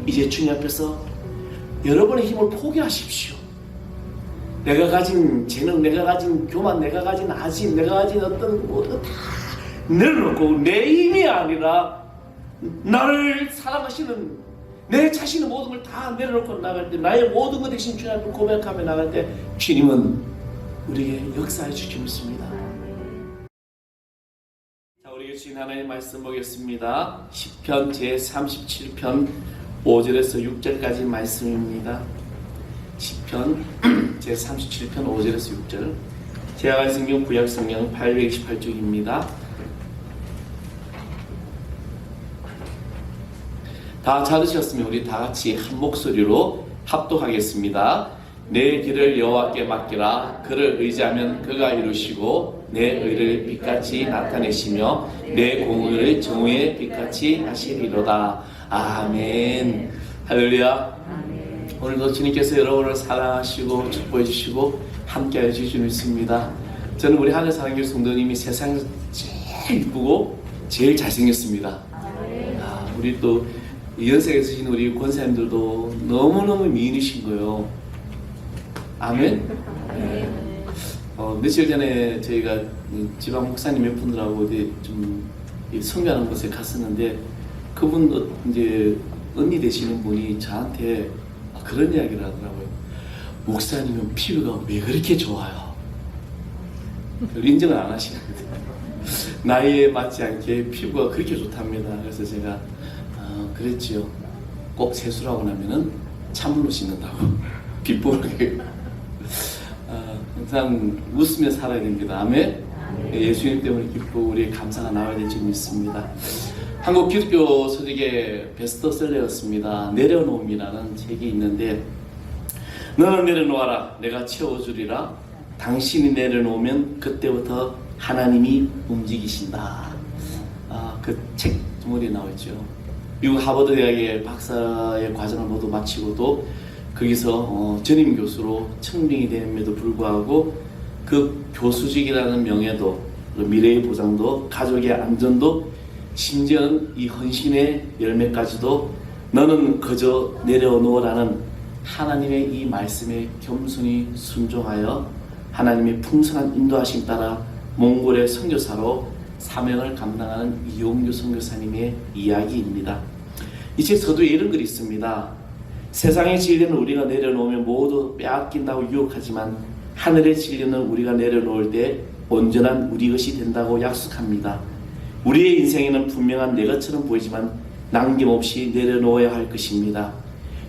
이제 주님 앞에서 여러분의 힘을 포기하십시오. 내가 가진 재능, 내가 가진 교만, 내가 가진 아심, 내가 가진 어떤 모든 다 내려놓고 내 힘이 아니라 나를 사랑하시는 내 자신의 모든 걸 다 내려놓고 나갈 때, 나의 모든 것 대신 주님 앞에 고백하며 나갈 때 주님은 우리에게 역사해 주시고 있습니다. 자, 우리 주신 하나님의 말씀 보겠습니다. 시편 제37편 5절에서 6절까지 말씀입니다. 시편 제37편 5절에서 6절. 제가 성경 구약 성경 828쪽입니다. 다 찾으셨으면 우리 다 같이 한 목소리로 합독하겠습니다. 내 길을 여호와께 맡기라. 그를 의지하면 그가 이루시고 내 의를 빛같이 나타내시며 내 공의를 정오의 빛같이 하시리로다. 아멘. 할렐루야. 오늘도 주님께서 여러분을 사랑하시고 축복해 주시고 함께해 주시는 믿습니다. 저는 우리 하늘사랑교회 성도님이 세상에서 제일 이쁘고 제일 잘생겼습니다. 우리 또 연세에 있으신 우리 권사님들도 너무너무 미인이신 거예요. 아멘. 네. 며칠 전에 저희가 지방 목사님 몇 분들하고 어디 좀 선교하는 곳에 갔었는데, 그분 이제 언니 되시는 분이 저한테 그런 이야기를 하더라고요. 목사님은 피부가 왜 그렇게 좋아요? 인정을 안 하시거든요. 나이에 맞지 않게 피부가 그렇게 좋답니다. 그래서 제가 그랬지요. 꼭 세수하고 나면은 찬물로 씻는다고. 빛보게. 항상 웃으며 살아야 됩니다. 아멘. 예수님 때문에 기쁘고 우리의 감사가 나와야 될 줄 믿습니다. 한국 기독교 서적의 베스트셀러였습니다. 내려놓음이라는 책이 있는데, 너는 내려놓아라. 내가 채워주리라. 당신이 내려놓으면 그때부터 하나님이 움직이신다. 그 책 제목에 나와있죠. 미국 하버드 대학의 박사의 과정을 모두 마치고도 거기서 전임 교수로 청빙이 됨에도 불구하고 그 교수직이라는 명예도, 미래의 보장도, 가족의 안전도, 심지어는 이 헌신의 열매까지도 너는 그저 내려놓으라는 하나님의 이 말씀에 겸손히 순종하여 하나님의 풍성한 인도하심 따라 몽골의 선교사로 사명을 감당하는 이용규 선교사님의 이야기입니다. 이 책 서두에 이런 글이 있습니다. 세상의 진리는 우리가 내려놓으면 모두 빼앗긴다고 유혹하지만 하늘의 진리는 우리가 내려놓을 때 온전한 우리 것이 된다고 약속합니다. 우리의 인생에는 분명한 내 것처럼 보이지만 남김없이 내려놓아야 할 것입니다.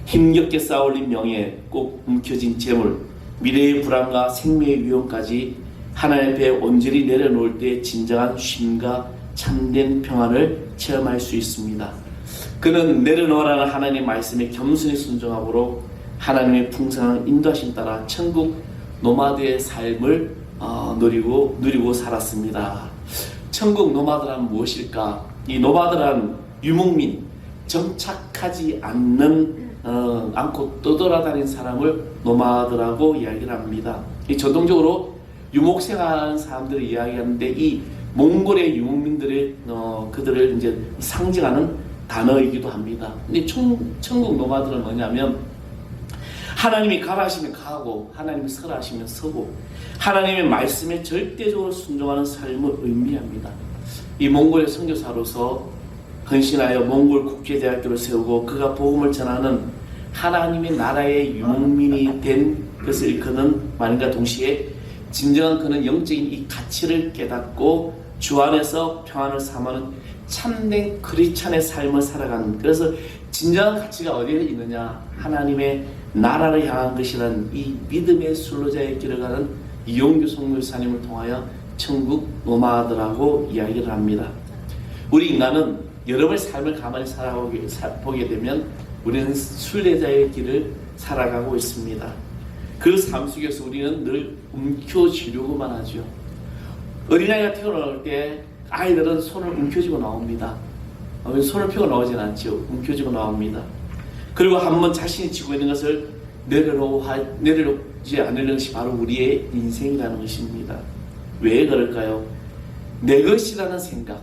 힘겹게 쌓아올린 명예, 꼭 움켜진 재물, 미래의 불안과 생명의 위험까지 하나님 앞에 온전히 내려놓을 때 진정한 쉼과 참된 평안을 체험할 수 있습니다. 그는 내려놓으라는 하나님의 말씀에 겸손히 순종함으로 하나님의 풍성한 인도하심 따라 천국 노마드의 삶을 누리고 살았습니다. 천국 노마드란 무엇일까? 이 노마드란 유목민, 정착하지 않고 떠돌아다니는 사람을 노마드라고 이야기를 합니다. 이 전통적으로 유목생활하는 사람들을 이야기하는데, 이 몽골의 유목민들의 그들을 이제 상징하는 단어이기도 합니다. 근데 천국 노마드는 뭐냐면, 하나님이 가라 하시면 가고 하나님이 서라 하시면 서고 하나님의 말씀에 절대적으로 순종하는 삶을 의미합니다. 이 몽골의 선교사로서 헌신하여 몽골 국제대학교를 세우고 그가 복음을 전하는 하나님의 나라의 유목민이 된 것을 일컫는 말과 동시에 진정한 그는 영적인 이 가치를 깨닫고 주 안에서 평안을 삼는 참된 크리스찬의 삶을 살아가는, 그래서 진정한 가치가 어디에 있느냐, 하나님의 나라를 향한 것이란 이 믿음의 순례자의 길을 가는 이용규 선교사님을 통하여 천국 노마드라고 이야기를 합니다. 우리 인간은 여러분의 삶을 가만히 살아보게 되면 우리는 순례자의 길을 살아가고 있습니다. 그 삶 속에서 우리는 늘 움켜쥐려고만 하죠. 어린아이가 태어날 때 아이들은 손을 움켜쥐고 나옵니다. 손을 펴고 나오진 않죠. 움켜쥐고 나옵니다. 그리고 한번 자신이 지고 있는 것을 내려놓지 않으려는 것이 바로 우리의 인생이라는 것입니다. 왜 그럴까요? 내 것이라는 생각,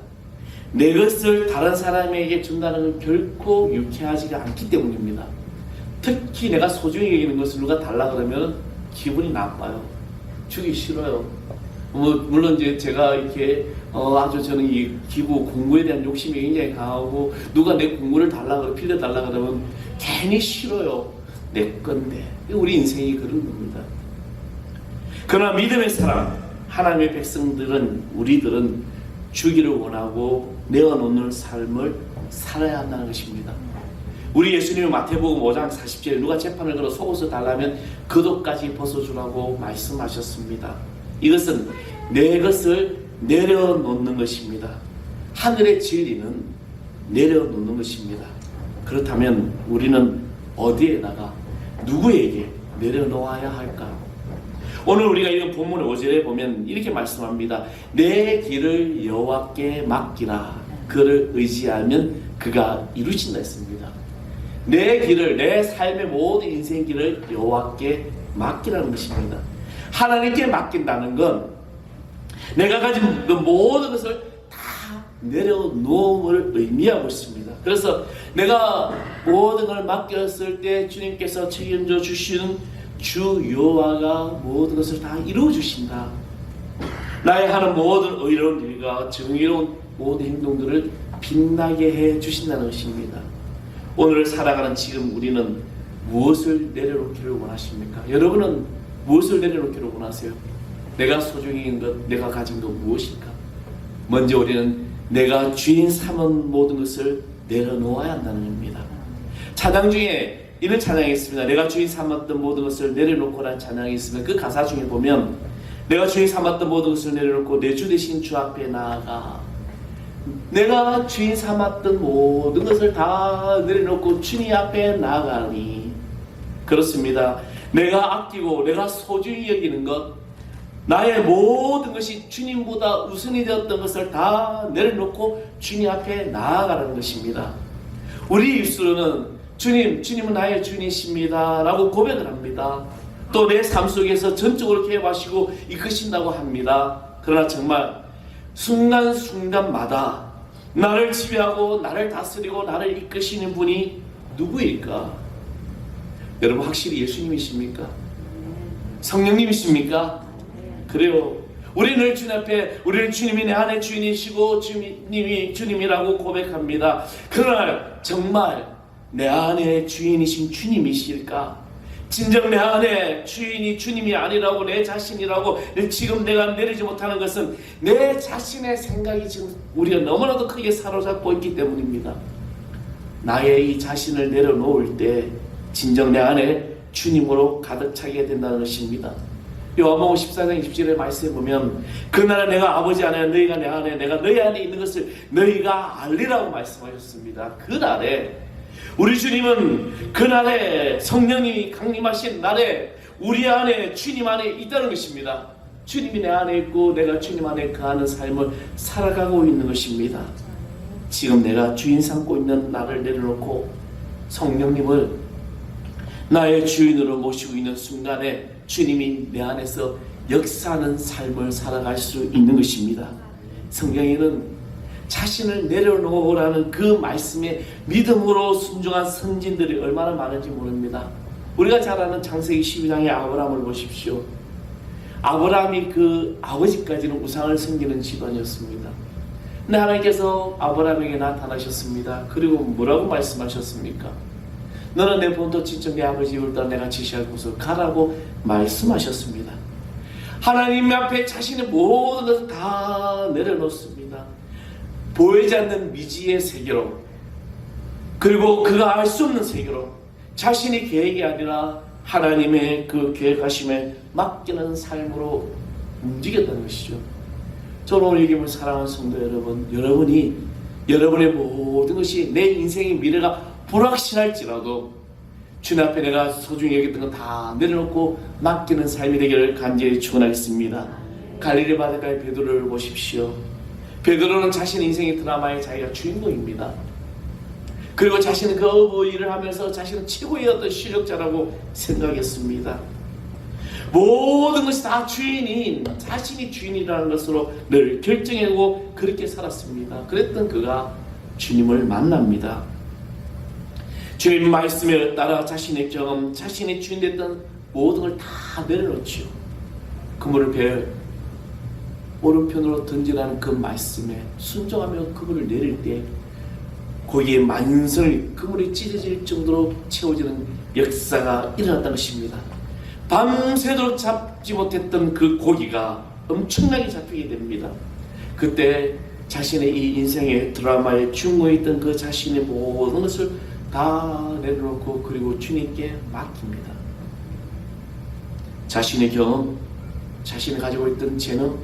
내 것을 다른 사람에게 준다는 건 결코 유쾌하지가 않기 때문입니다. 특히 내가 소중히 여기는 것을 누가 달라 그러면 기분이 나빠요. 주기 싫어요. 물론 이제 제가 이렇게 아주 저는 이 기부 공부에 대한 욕심이 굉장히 강하고 누가 내 공부를 빌려달라 그러면 괜히 싫어요. 내 건데. 우리 인생이 그런 겁니다. 그러나 믿음의 사람, 하나님의 백성들은, 우리들은 주기를 원하고 내어놓는 삶을 살아야 한다는 것입니다. 우리 예수님은 마태복음 5장 40절에 누가 재판을 걸어 속옷을 달라면 겉옷까지 벗어주라고 말씀하셨습니다. 이것은 내 것을 내려놓는 것입니다. 하늘의 진리는 내려놓는 것입니다. 그렇다면 우리는 어디에다가 누구에게 내려놓아야 할까? 오늘 우리가 읽은 본문 5절에 보면 이렇게 말씀합니다. 내 길을 여호와께 맡기라. 그를 의지하면 그가 이루신다 했습니다. 내 길을, 내 삶의 모든 인생 길을 여호와께 맡기라는 것입니다. 하나님께 맡긴다는 건 내가 가진 그 모든 것을 다 내려놓음을 의미하고 있습니다. 그래서 내가 모든 걸 맡겼을 때 주님께서 책임져 주시는 주 여호와가 모든 것을 다 이루어 주신다. 나의 하는 모든 의로운 일과 정의로운 모든 행동들을 빛나게 해 주신다는 것입니다. 오늘 살아가는 지금 우리는 무엇을 내려놓기를 원하십니까? 여러분은 무엇을 내려놓기를 원하세요? 내가 소중히 있는 것, 내가 가진 것 무엇일까? 먼저 우리는 내가 주인 삼은 모든 것을 내려놓아야 한다는 겁니다. 찬양 중에 이런 찬양이 있습니다. 내가 주인 삼았던 모든 것을 내려놓고라는 찬양이 있습니다. 그 가사 중에 보면 내가 주인 삼았던 모든 것을 내려놓고 내 주 되신 주 앞에 나아가, 내가 주인 삼았던 모든 것을 다 내려놓고 주님 앞에 나아가니, 그렇습니다. 내가 아끼고 내가 소중히 여기는 것, 나의 모든 것이 주님보다 우선이 되었던 것을 다 내려놓고 주님 앞에 나아가는 것입니다. 우리 입술로는 주님은 나의 주님이십니다 라고 고백을 합니다. 또 내 삶 속에서 전적으로 개입하시고 이끄신다고 합니다. 그러나 정말 순간순간마다 나를 지배하고 나를 다스리고 나를 이끄시는 분이 누구일까? 여러분, 확실히 예수님이십니까? 성령님이십니까? 그래요. 우리는 주님 앞에 우리는 주님이 내 안에 주인이시고 주님이 주님이라고 고백합니다. 그러나 정말 내 안에 주인이신 주님이실까? 진정 내 안에 주인이 주님이 아니라고, 내 자신이라고 지금 내가 내리지 못하는 것은 내 자신의 생각이 지금 우리가 너무나도 크게 사로잡고 있기 때문입니다. 나의 이 자신을 내려놓을 때 진정 내 안에 주님으로 가득 차게 된다는 것입니다. 요한복음 14장 20절의 말씀에 보면 그날에 내가 아버지 안에 너희가 내 안에 내가 너희 안에 있는 것을 너희가 알리라고 말씀하셨습니다. 그날에 우리 주님은 그날에 성령이 강림하신 날에 우리 안에 주님 안에 있다는 것입니다. 주님이 내 안에 있고 내가 주님 안에 거하는 삶을 살아가고 있는 것입니다. 지금 내가 주인 삼고 있는 나를 내려놓고 성령님을 나의 주인으로 모시고 있는 순간에 주님이 내 안에서 역사하는 삶을 살아갈 수 있는 것입니다. 성경에는 자신을 내려놓으라는 그 말씀에 믿음으로 순종한 선진들이 얼마나 많은지 모릅니다. 우리가 잘 아는 창세기 12장의 아브라함을 보십시오. 아브라함이 그 아버지까지는 우상을 섬기는 집안이었습니다. 근데 하나님께서 아브라함에게 나타나셨습니다. 그리고 뭐라고 말씀하셨습니까? 너는 내 본토 친척 내 아버지 집을 떠나 내가 지시할 곳으로 가라고 말씀하셨습니다. 하나님 앞에 자신의 모든 것을 다 내려놓습니다. 보이지 않는 미지의 세계로, 그리고 그가 알 수 없는 세계로 자신의 계획이 아니라 하나님의 그 계획하심에 맡기는 삶으로 움직였다는 것이죠. 저는 오늘 이김을 사랑하는 성도 여러분, 여러분이 여러분의 모든 것이 내 인생의 미래가 불확실할지라도 주님 앞에 내가 소중히 여겼던 거 다 내려놓고 맡기는 삶이 되기를 간절히 축원하겠습니다. 갈릴리 바닷가의 베드로를 보십시오. 베드로는 자신 인생의 드라마의 자기가 주인공입니다. 그리고 자신은 그 일을 하면서 자신은 최고의 어떤 실력자라고 생각했습니다. 모든 것이 다 주인인 자신이 주인이라는 것으로 늘 결정하고 그렇게 살았습니다. 그랬던 그가 주님을 만납니다. 주님 말씀에 따라 자신의 경험, 자신의 주인 됐던 모든 걸 다 내려놓지요. 그물을 배 오른편으로 던지라는 그 말씀에 순종하며 그물을 내릴 때 거기에 만선을 그물이 찢어질 정도로 채워지는 역사가 일어났다는 것입니다. 밤새도록 잡지 못했던 그 고기가 엄청나게 잡히게 됩니다. 그때 자신의 이 인생의 드라마에 중고했던 그 자신의 모든 것을 다 내려놓고 그리고 주님께 맡깁니다. 자신의 경험, 자신이 가지고 있던 재능,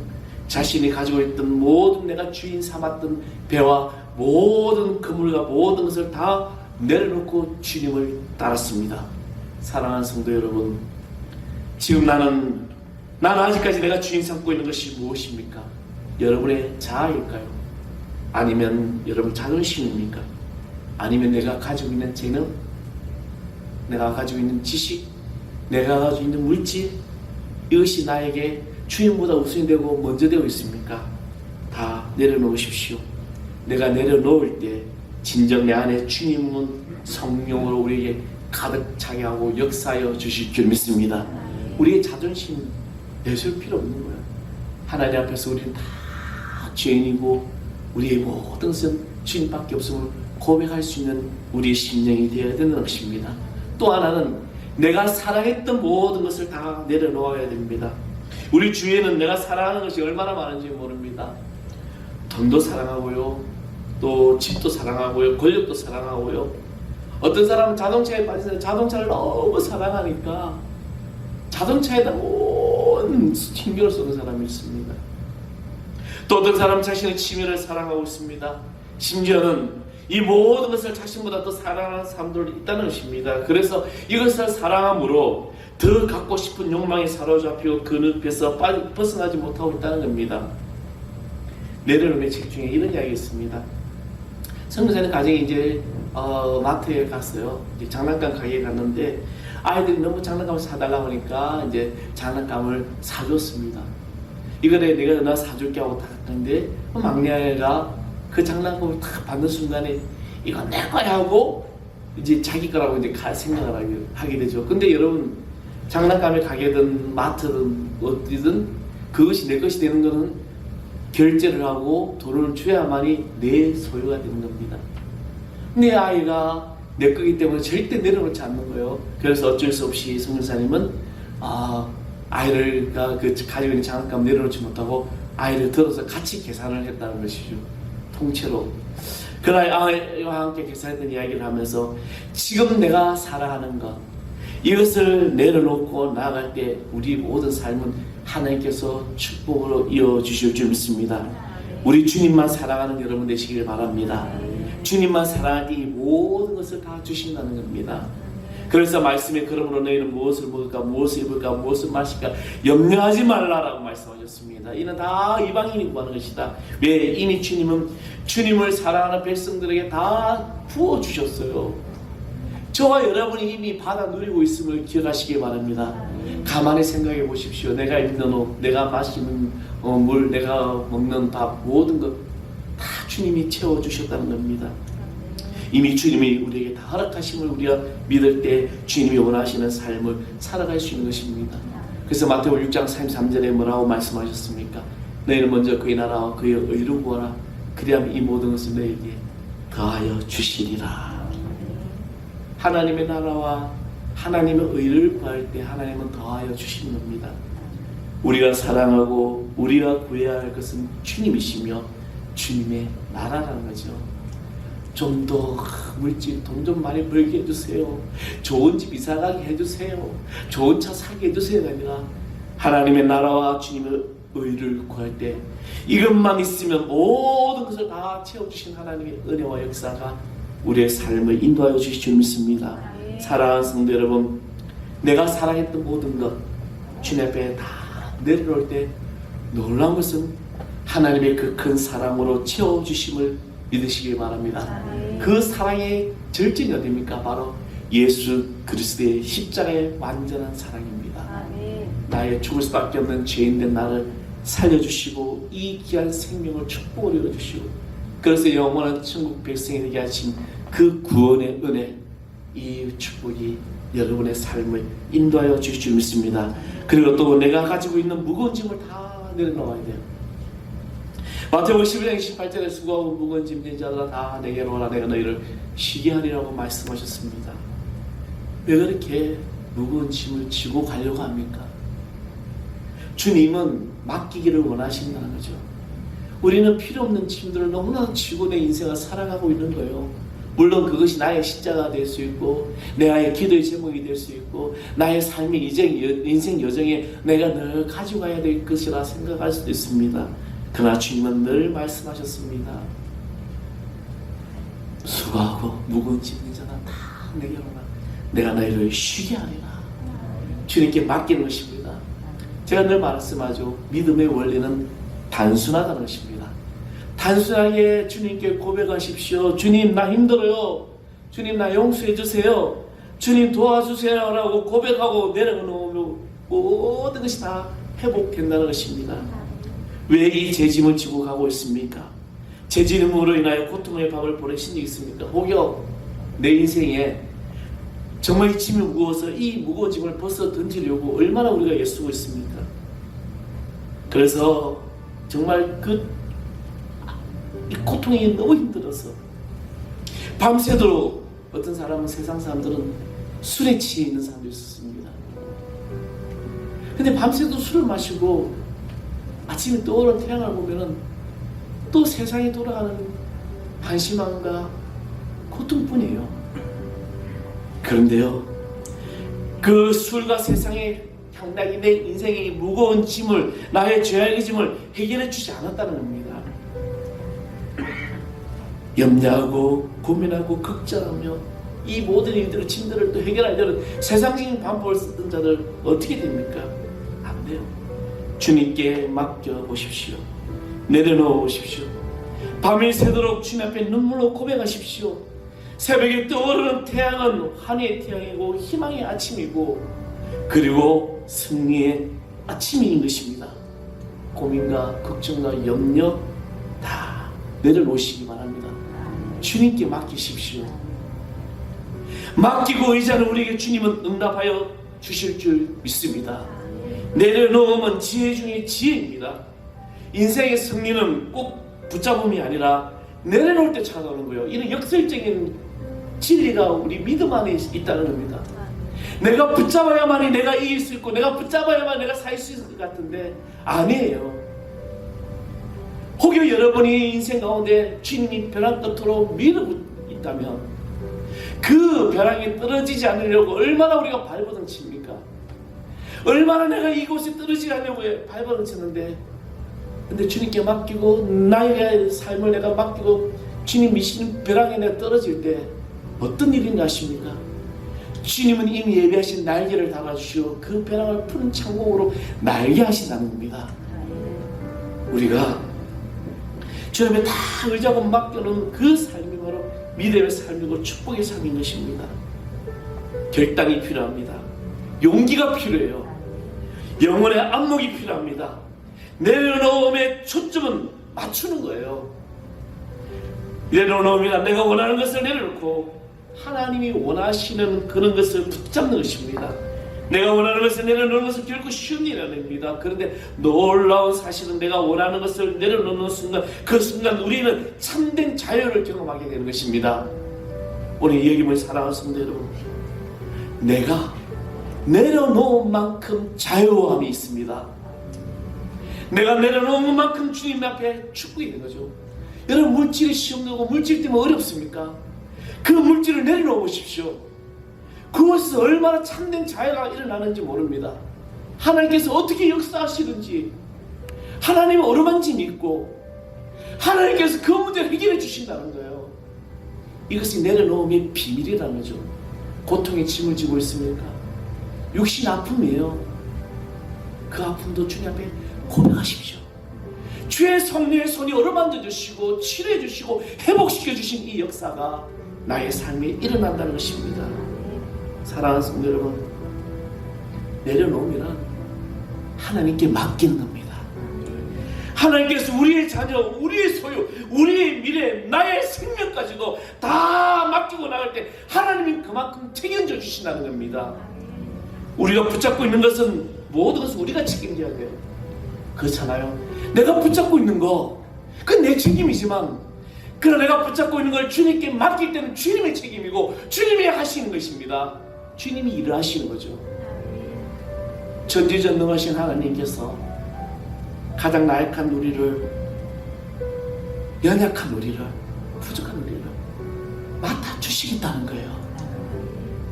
자신이 가지고 있던 모든 내가 주인 삼았던 배와 모든 그물과 모든 것을 다 내려놓고 주님을 따랐습니다. 사랑하는 성도 여러분, 지금 나는 아직까지 내가 주인 삼고 있는 것이 무엇입니까? 여러분의 자아일까요? 아니면 여러분 자존심입니까? 아니면 내가 가지고 있는 재능, 내가 가지고 있는 지식, 내가 가지고 있는 물질, 이것이 나에게 주인보다 우선이 되고 먼저 되고 있습니까? 다 내려놓으십시오. 내가 내려놓을 때 진정 내 안에 주님은 성령으로 우리에게 가득 차게 하고 역사하여 주실 줄 믿습니다. 우리의 자존심 내세울 필요 없는 거예요. 하나님 앞에서 우리는 다 죄인이고 우리의 모든 것은 주님밖에 없음을 고백할 수 있는 우리의 심령이 되어야 되는 것입니다. 또 하나는 내가 사랑했던 모든 것을 다 내려놓아야 됩니다. 우리 주위에는 내가 사랑하는 것이 얼마나 많은지 모릅니다. 돈도 사랑하고요, 또 집도 사랑하고요, 권력도 사랑하고요. 어떤 사람은 자동차에 빠져서 자동차를 너무 사랑하니까 자동차에다 온 신경을 쓰는 사람이 있습니다. 또 어떤 사람은 자신의 취미를 사랑하고 있습니다. 심지어는 이 모든 것을 자신보다 더 사랑하는 사람들이 있다는 것입니다. 그래서 이것을 사랑함으로 더 갖고 싶은 욕망에 사로잡히고 그 늪에서 벗어나지 못하고 있다는 겁니다. 내려놓음의 책 중에 이런 이야기가 있습니다. 선교사님 가정이 이제 마트에 갔어요. 이제 장난감 가게에 갔는데 아이들이 너무 장난감을 사달라고 하니까 이제 장난감을 사줬습니다. 이거를 내가 나 사줄게 하고 다 갔는데 막내아이가 그 장난감을 딱 받는 순간에 이거 내 거야 하고 이제 자기 거라고 이제 생각을 하게 되죠. 근데 여러분, 장난감에 가게든 마트든 어디든 그것이 내 것이 되는 것은 결제를 하고 돈을 줘야만이 내 소유가 되는 겁니다. 내 아이가 내 거기 때문에 절대 내려놓지 않는 거예요. 그래서 어쩔 수 없이 성교사님은 아이가 그 가지고 있는 장난감 내려놓지 못하고 아이를 들어서 같이 계산을 했다는 것이죠. 통째로. 그날 아이와 함께 계산했던 이야기를 하면서 지금 내가 살아가는 것, 이것을 내려놓고 나아갈 때 우리 모든 삶은 하나님께서 축복으로 이어주실 줄 믿습니다. 우리 주님만 사랑하는 여러분 되시길 바랍니다. 주님만 사랑할 때 이 모든 것을 다 주신다는 겁니다. 그래서 말씀에 그러므로 너희는 무엇을 먹을까, 무엇을 입을까, 무엇을 마실까 염려하지 말라라고 말씀하셨습니다. 이는 다 이방인이 구하는 것이다. 왜? 이미 주님은 주님을 사랑하는 백성들에게 다 부어주셨어요. 저와 여러분이 이미 받아 누리고 있음을 기억하시기 바랍니다. 가만히 생각해 보십시오. 내가 입는 옷, 내가 마시는 물, 내가 먹는 밥, 모든 것 다 주님이 채워주셨다는 겁니다. 이미 주님이 우리에게 다 허락하심을 우리가 믿을 때 주님이 원하시는 삶을 살아갈 수 있는 것입니다. 그래서 마태복음 6장 33절에 뭐라고 말씀하셨습니까? 너희는 먼저 그의 나라와 그의 의를 구하라. 그리하면 이 모든 것을 너희에게 더하여 주시리라. 하나님의 나라와 하나님의 의를 구할 때 하나님은 더하여 주시는 겁니다. 우리가 사랑하고 우리가 구해야 할 것은 주님이시며 주님의 나라라는 거죠. 좀 더 물질, 돈 좀 많이 벌게 해주세요. 좋은 집 이사가게 해주세요. 좋은 차 사게 해주세요가 아니라 하나님의 나라와 주님의 의를 구할 때 이것만 있으면 모든 것을 다 채워주신 하나님의 은혜와 역사가 우리의 삶을 인도하여 주실 줄 믿습니다. 사랑하는 성도 여러분, 내가 사랑했던 모든 것 주님 앞에 다 내려놓을 때 놀라운 것은 하나님의 그 큰 사랑으로 채워주심을 믿으시기 바랍니다. 그 사랑의 절정이 어디입니까? 바로 예수 그리스도의 십자가의 완전한 사랑입니다. 나의 죽을 수밖에 없는 죄인된 나를 살려주시고 이 귀한 생명을 축복을 이루어주시고 그래서 영원한 천국 백성이 되게 하신 그 구원의 은혜, 이 축복이 여러분의 삶을 인도하여 주실 줄 믿습니다. 그리고 또 내가 가지고 있는 무거운 짐을 다 내려놓아야 돼요. 마태복음 11장 28절에 수고하고 무거운 짐 진 자들아 다 내게로 오라 내가 너희를 쉬게 하리라고 말씀하셨습니다. 왜 그렇게 무거운 짐을 지고 가려고 합니까? 주님은 맡기기를 원하신다는 거죠. 우리는 필요 없는 짐들을 너무나 지고 내 인생을 살아가고 있는 거예요. 물론 그것이 나의 십자가 될 수 있고 나의 기도의 제목이 될 수 있고 나의 삶의 인생 여정에 내가 늘 가지고 가야 될 것이라 생각할 수도 있습니다. 그러나 주님은 늘 말씀하셨습니다. 수고하고 무거운 짐진 자는 다 내게 오라 내가 너희를 쉬게 하리라. 주님께 맡기는 것입니다. 제가 늘 말씀하죠. 믿음의 원리는 단순하다는 것입니다. 단순하게 주님께 고백하십시오. 주님 나 힘들어요. 주님 나 용서해 주세요. 주님 도와주세요 라고 고백하고 내려놓으면 모든 것이 다 회복된다는 것입니다. 왜 이 죄짐을 지고 가고 있습니까? 죄짐으로 인하여 고통의 밤을 보내신 적 있습니까? 혹여 내 인생에 정말 이 짐이 무거워서 이 무거운 짐을 벗어 던지려고 얼마나 우리가 애쓰고 있습니까? 그래서 정말 이 고통이 너무 힘들어서 밤새도록 어떤 사람은 세상 사람들은 술에 취해 있는 사람도 있었습니다. 근데 밤새도 술을 마시고 아침에 떠오른 태양을 보면은 또 세상이 돌아가는 한심함과 고통뿐이에요. 그런데요, 그 술과 세상의 향락이 내 인생의 무거운 짐을, 나의 죄악의 짐을 해결해 주지 않았다는 겁니다. 염려하고 고민하고 걱정하며 이 모든 일들을 짐들을 또 해결하려는 세상적인 방법을 쓰던 자들 어떻게 됩니까? 안 돼요. 주님께 맡겨보십시오. 내려놓으십시오. 밤이 새도록 주님 앞에 눈물로 고백하십시오. 새벽에 떠오르는 태양은 환희의 태양이고 희망의 아침이고 그리고 승리의 아침인 것입니다. 고민과 걱정과 염려 다 내려놓으시기 바랍니다. 주님께 맡기십시오. 맡기고 의지하는 우리에게 주님은 응답하여 주실 줄 믿습니다. 내려놓으면 지혜 중에 지혜입니다. 인생의 승리는 꼭 붙잡음이 아니라 내려놓을 때 찾아오는 거예요. 이런 역설적인 진리가 우리 믿음 안에 있다는 겁니다. 내가 붙잡아야만이 내가 이길 수 있고 내가 붙잡아야만 내가 살 수 있을 것 같은데 아니에요. 혹여 여러분이 인생 가운데 주님이 벼랑 끝으로 밀고 있다면 그 벼랑이 떨어지지 않으려고 얼마나 우리가 발버둥 칩니까? 얼마나 내가 이곳에 떨어지지 않으려고 발버둥 쳤는데 근데 주님께 맡기고 나의 삶을 내가 맡기고 주님 미시는 벼랑에 내가 떨어질 때 어떤 일인가 아십니까? 주님은 이미 예비하신 날개를 달아주시고 그 벼랑을 푸른 창공으로 날게 하신다는 겁니다. 우리가 주님에 다 의지하고 맡겨놓은 그 삶이 바로 믿음의 삶이고 축복의 삶인 것입니다. 결단이 필요합니다. 용기가 필요해요. 영혼의 안목이 필요합니다. 내려놓음의 초점은 맞추는 거예요. 내려놓으면 내가 원하는 것을 내려놓고 하나님이 원하시는 그런 것을 붙잡는 것입니다. 내가 원하는 것을 내려놓는 것은 결코 쉬운 일이 아닙니다. 그런데 놀라운 사실은 내가 원하는 것을 내려놓는 순간 그 순간 우리는 참된 자유를 경험하게 되는 것입니다. 오늘 이 여김을 사랑하는 성도 여러분, 내가 내려놓은 만큼 자유함이 있습니다. 내가 내려놓은 만큼 주님 앞에 축복이 있는 거죠. 여러분 물질이 시험되고 물질 때문에 어렵습니까? 그 물질을 내려놓아 보십시오. 그곳에서 얼마나 참된 자유가 일어나는지 모릅니다. 하나님께서 어떻게 역사하시는지 하나님의 어루만짐이 있고 하나님께서 그 문제를 해결해 주신다는 거예요. 이것이 내려놓음의 비밀이라는 거죠. 고통의 짐을 지고 있습니까? 육신 아픔이에요. 그 아픔도 주님 앞에 고백하십시오. 주의 성령의 손이 어루만져 주시고 치료해 주시고 회복시켜 주신 이 역사가 나의 삶에 일어난다는 것입니다. 사랑하는 성도 여러분, 내려놓으면 하나님께 맡기는 겁니다. 하나님께서 우리의 자녀, 우리의 소유, 우리의 미래, 나의 생명까지도 다 맡기고 나갈 때 하나님이 그만큼 책임져 주신다는 겁니다. 우리가 붙잡고 있는 것은 모든 것을 우리가 책임져야 돼요. 그렇잖아요. 내가 붙잡고 있는 거 그건 내 책임이지만, 그러나 내가 붙잡고 있는 걸 주님께 맡길 때는 주님의 책임이고 주님이 하시는 것입니다. 주님이 일을 하시는 거죠. 전지전능하신 하나님께서 가장 나약한 우리를, 연약한 우리를, 부족한 우리를 맡아주시겠다는 거예요.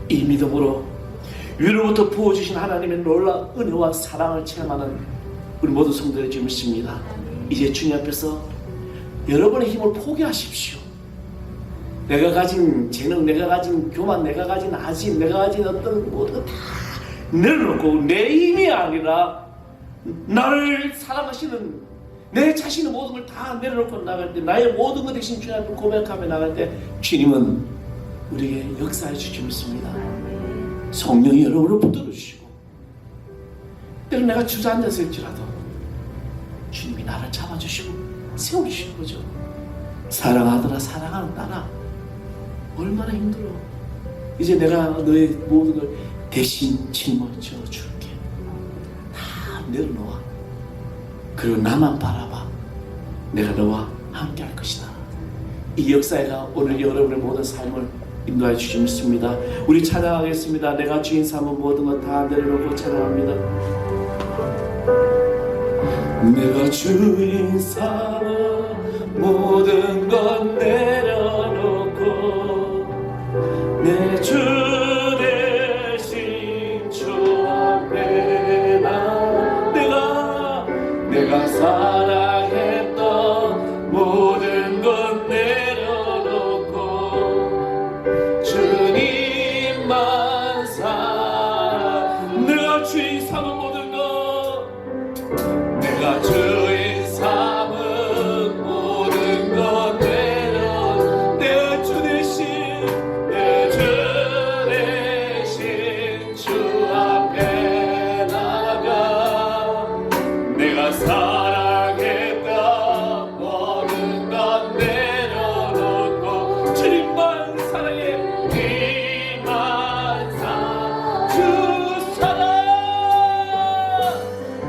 이 믿음으로 위로부터 부어주신 하나님의 놀라운 은혜와 사랑을 체험하는 우리 모든 성도들의 주님 믿습니다. 이제 주님 앞에서 여러분의 힘을 포기하십시오. 내가 가진 재능, 내가 가진 교만, 내가 가진 아심, 내가 가진 어떤 모든 거 다 내려놓고 내 힘이 아니라 나를 사랑하시는 내 자신의 모든 걸 다 내려놓고 나갈 때, 나의 모든 것 대신 주님 앞에 고백하며 나갈 때 주님은 우리에게 역사해 주시고 있습니다. 성령이 여러분을 붙들어주시고, 때로 내가 주저앉아서 할지라도 주님이 나를 잡아주시고 세우시는 거죠. 사랑하더라, 사랑하는 나라. 얼마나 힘들어. 이제 내가 너의 모든 걸 대신 짊어져 줄게. 다 내려놓아. 그리고 나만 바라봐. 내가 너와 함께 할 것이다. 이 역사가 오늘 여러분의 모든 삶을 인도해 주시기 믿습니다. 우리 찬양하겠습니다. 내가 주인 삼은 모든 것 다 내려놓고 찬양합니다. 내가 주인 삼은 모든 것 내려놓고 내 주 대신 주 앞에 내가 사랑했던 모든 것 내려놓고 주님만 사랑. 내가 주인 삼은 모든 것, 내가 주인 삼은 모든 것 내려, 내 주 대신, 내 주 대신 주 앞에 나가 내가 사랑했던 모든 것 내려놓고 주님만 사랑해. 주님만 사랑. 주 사랑,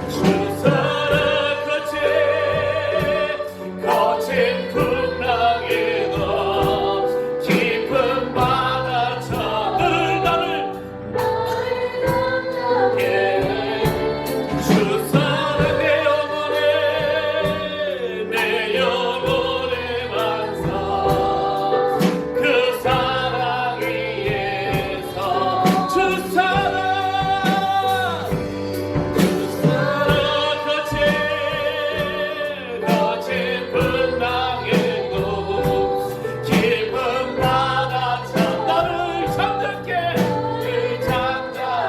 주 사랑. 거친 풍랑에도 깊은 바다처 늘 나를 주 사랑. 내 영혼의 반석 그 사랑 위에서 주 사랑, 주 사랑. 거친 풍랑에도 깊은 바다처 나를 잠들게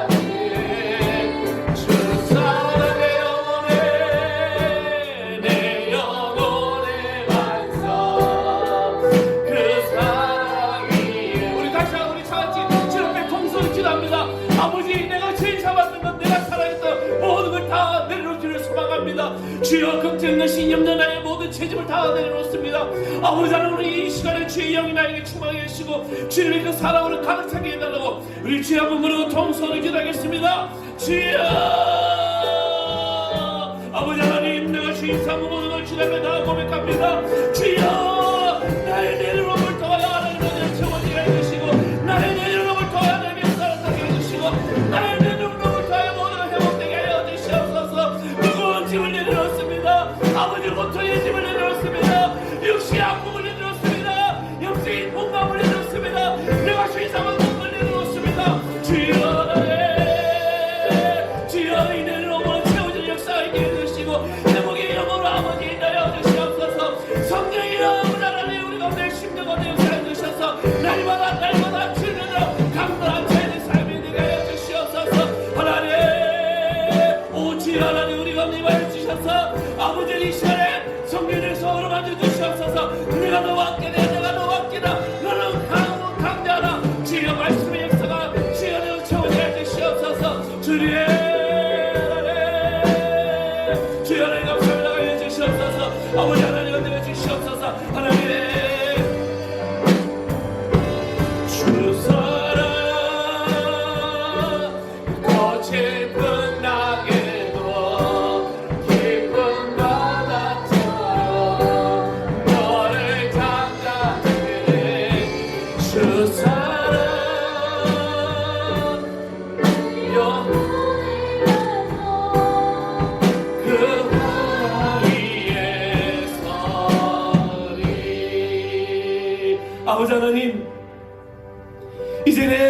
잠자리에 주 사랑. 내 영혼의 반석 그 사랑 위에. 우리 다시 한번 우리 차같이 주님 앞에 통성을 기도합니다. 아버지, 내가 죄인 잡았던 것, 내가 살아있던 모든 걸 다 내려놓기를 소망합니다. 주여, 걱정되신 염려 나의 모든 죄짐을 다 내려놓습니다. 아버지 하나님, 우리 이 시간에 주의 영이 나에게 충만하게 하시고 주님의 그 사랑으로 가득 차게 해달라고 우리 주의 한번 부르고 통성을 기도하겠습니다. 주여, 아버지 하나님, 내가 주인 삼은 모든 걸 주님 앞에 다 고백합니다. 주여, 나의 내려놓음을 통하여 하나님을 채워지게 해주시고, 나의 내려놓음을 통하여 하나님의 사랑하게 해주시고, 나의 내려놓음을 통하여 모든 걸 회복되게 하여 주시옵소서. 무거운 짐을 내려놓습니다. 아버지, 고통의 짐을 내려놓습니다. 육신의 아픔을 내려놓습니다. 영적인 공감을 내려놓습니다. 내가 주인 삼은 모든 걸 내려놓습니다. 주여, 주여, 이 내려놓음을 채워질 역사하게 해주시고 회복의 영으로 아버지 인하여 주시옵소서. 성령이여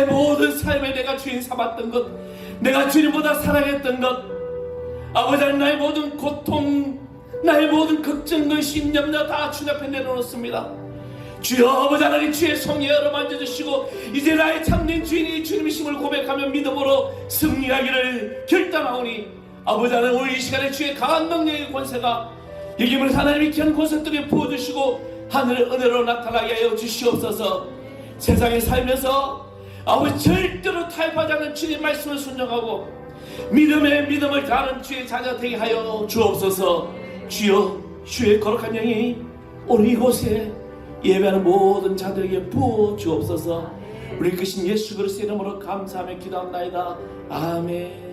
내 모든 삶에 내가 주인 삼았던 것, 내가 주님보다 사랑했던 것, 아버지 하나님, 나의 모든 고통, 나의 모든 걱정, 근심, 염려 다 주님 앞에 내려놓습니다. 주여 아버지 하나님, 주의 손이 열어 만져주시고 이제 나의 참된 주인이 주님이심을 고백하며 믿음으로 승리하기를 결단하오니, 아버지 하나님, 오늘 이 시간에 주의 강한 능력의 권세가 여기를 하나님이 귀한 곳들에 부어주시고 하늘의 은혜로 나타나게 하여 주시옵소서. 세상에 살면서 아버지 절대로 타협하지 않는 주의 말씀을 순종하고 믿음에 믿음을 다하는 주의 자녀 되게 하여 주옵소서. 주여, 주의 거룩한 영이 오늘 이곳에 예배하는 모든 자들에게 부어 주옵소서. 우리 크신 예수 그리스도의 이름으로 감사하며 기도합나이다. 아멘.